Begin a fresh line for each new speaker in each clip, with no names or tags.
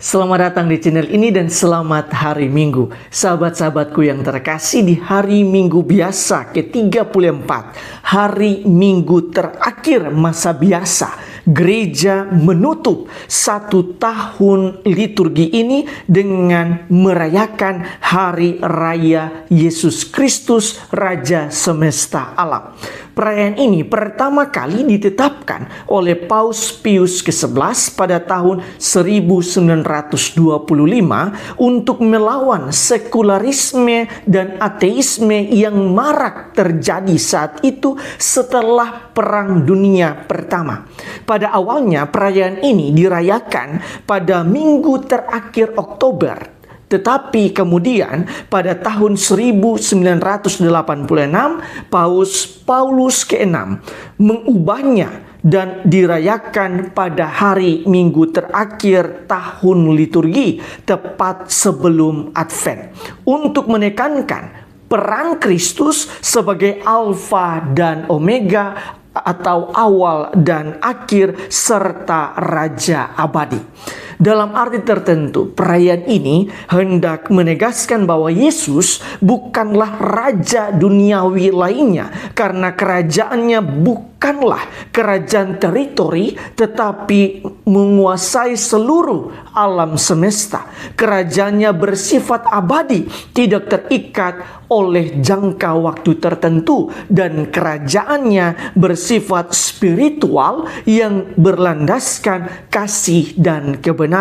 Selamat datang di channel ini dan selamat hari Minggu. Sahabat-sahabatku yang terkasih, di hari Minggu biasa ke-34, hari Minggu terakhir masa biasa, gereja menutup 1 tahun liturgi ini dengan merayakan Hari Raya Yesus Kristus, Raja Semesta Alam. Perayaan ini pertama kali ditetapkan oleh Paus Pius ke-11 pada tahun 1925 untuk melawan sekularisme dan ateisme yang marak terjadi saat itu setelah Perang Dunia Pertama. Pada awalnya perayaan ini dirayakan pada minggu terakhir Oktober. Tetapi kemudian pada tahun 1986 Paus Paulus ke-6 mengubahnya dan dirayakan pada hari Minggu terakhir tahun liturgi tepat sebelum Advent untuk menekankan peran Kristus sebagai Alfa dan Omega atau awal dan akhir serta Raja abadi. Dalam arti tertentu, perayaan ini hendak menegaskan bahwa Yesus bukanlah raja duniawi lainnya, karena kerajaannya bukanlah kerajaan teritori, tetapi menguasai seluruh alam semesta. Kerajaannya bersifat abadi, tidak terikat oleh jangka waktu tertentu, dan kerajaannya bersifat spiritual yang berlandaskan kasih dan kebenaran.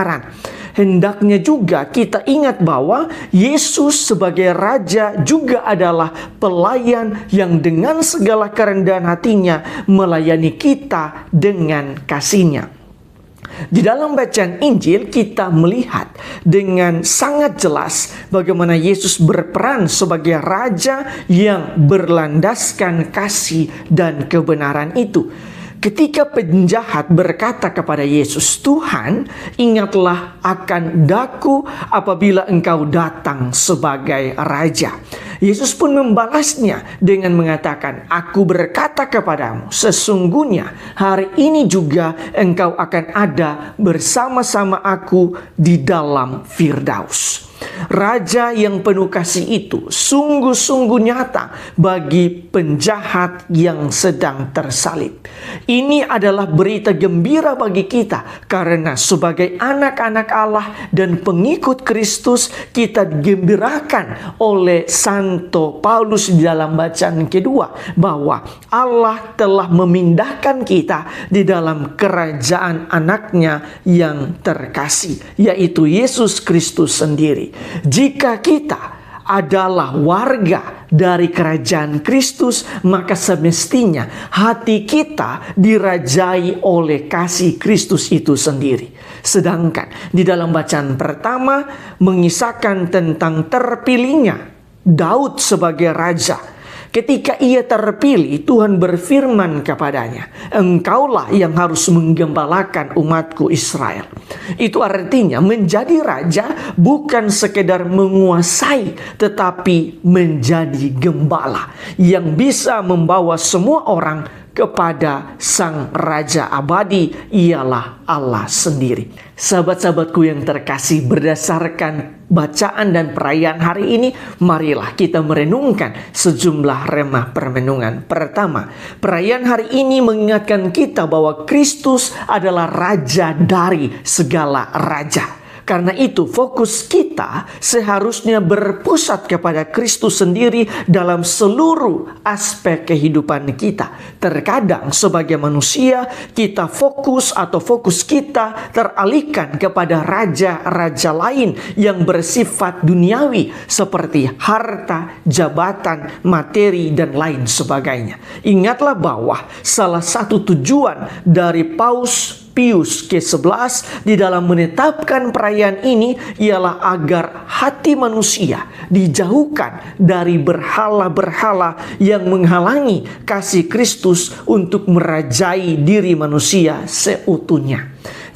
Hendaknya juga kita ingat bahwa Yesus sebagai Raja juga adalah pelayan yang dengan segala kerendahan hatinya melayani kita dengan kasih-Nya. Di dalam bacaan Injil kita melihat dengan sangat jelas bagaimana Yesus berperan sebagai Raja yang berlandaskan kasih dan kebenaran itu. Ketika penjahat berkata kepada Yesus, "Tuhan, ingatlah akan daku apabila Engkau datang sebagai Raja." Yesus pun membalasnya dengan mengatakan, "Aku berkata kepadamu, sesungguhnya hari ini juga engkau akan ada bersama-sama aku di dalam Firdaus." Raja yang penuh kasih itu sungguh-sungguh nyata bagi penjahat yang sedang tersalib. Ini adalah berita gembira bagi kita, karena sebagai anak-anak Allah dan pengikut Kristus, kita digembirakan oleh Santo Paulus di dalam bacaan kedua bahwa Allah telah memindahkan kita di dalam kerajaan anaknya yang terkasih, yaitu Yesus Kristus sendiri. Jika kita adalah warga dari kerajaan Kristus, maka semestinya hati kita dirajai oleh kasih Kristus itu sendiri. Sedangkan di dalam bacaan pertama mengisahkan tentang terpilihnya Daud sebagai raja. Ketika ia terpilih, Tuhan berfirman kepadanya, "Engkaulah yang harus menggembalakan umatku Israel." Itu artinya menjadi raja bukan sekedar menguasai, tetapi menjadi gembala yang bisa membawa semua orang kepada Sang Raja abadi, ialah Allah sendiri. Sahabat-sahabatku yang terkasih, berdasarkan bacaan dan perayaan hari ini, marilah kita merenungkan sejumlah remah permenungan. Pertama, perayaan hari ini mengingatkan kita bahwa Kristus adalah Raja dari segala raja. Karena itu fokus kita seharusnya berpusat kepada Kristus sendiri dalam seluruh aspek kehidupan kita. Terkadang sebagai manusia kita fokus kita teralihkan kepada raja-raja lain yang bersifat duniawi seperti harta, jabatan, materi, dan lain sebagainya. Ingatlah bahwa salah satu tujuan dari Paus Pius ke-11 di dalam menetapkan perayaan ini ialah agar hati manusia dijauhkan dari berhala-berhala yang menghalangi kasih Kristus untuk merajai diri manusia seutuhnya.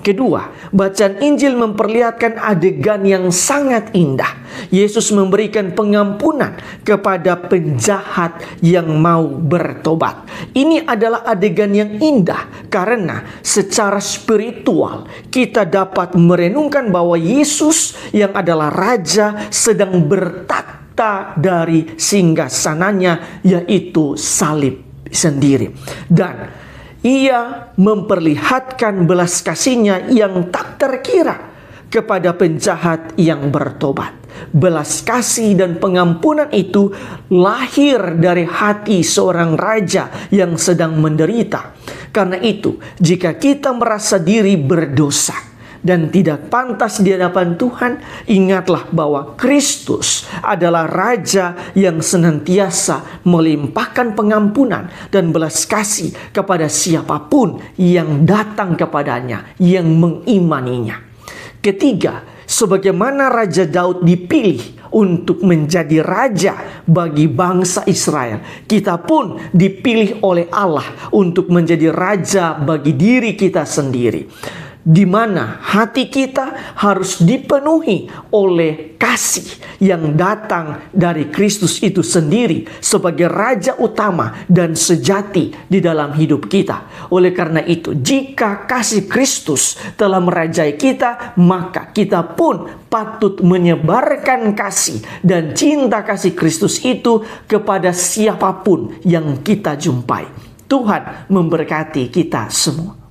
Kedua, bacaan Injil memperlihatkan adegan yang sangat indah. Yesus memberikan pengampunan kepada penjahat yang mau bertobat. Ini adalah adegan yang indah karena secara spiritual kita dapat merenungkan bahwa Yesus yang adalah Raja sedang bertakhta dari singgasananya, yaitu salib sendiri. Dan Ia memperlihatkan belas kasihnya yang tak terkira kepada penjahat yang bertobat. Belas kasih dan pengampunan itu lahir dari hati seorang raja yang sedang menderita. Karena itu, jika kita merasa diri berdosa dan tidak pantas di hadapan Tuhan, ingatlah bahwa Kristus adalah Raja yang senantiasa melimpahkan pengampunan dan belas kasih kepada siapapun yang datang kepadanya, yang mengimaninya. Ketiga, sebagaimana Raja Daud dipilih untuk menjadi raja bagi bangsa Israel, kita pun dipilih oleh Allah untuk menjadi raja bagi diri kita sendiri, di mana hati kita harus dipenuhi oleh kasih yang datang dari Kristus itu sendiri sebagai Raja utama dan sejati di dalam hidup kita. Oleh karena itu, jika kasih Kristus telah merajai kita, maka kita pun patut menyebarkan kasih dan cinta kasih Kristus itu kepada siapapun yang kita jumpai. Tuhan memberkati kita semua.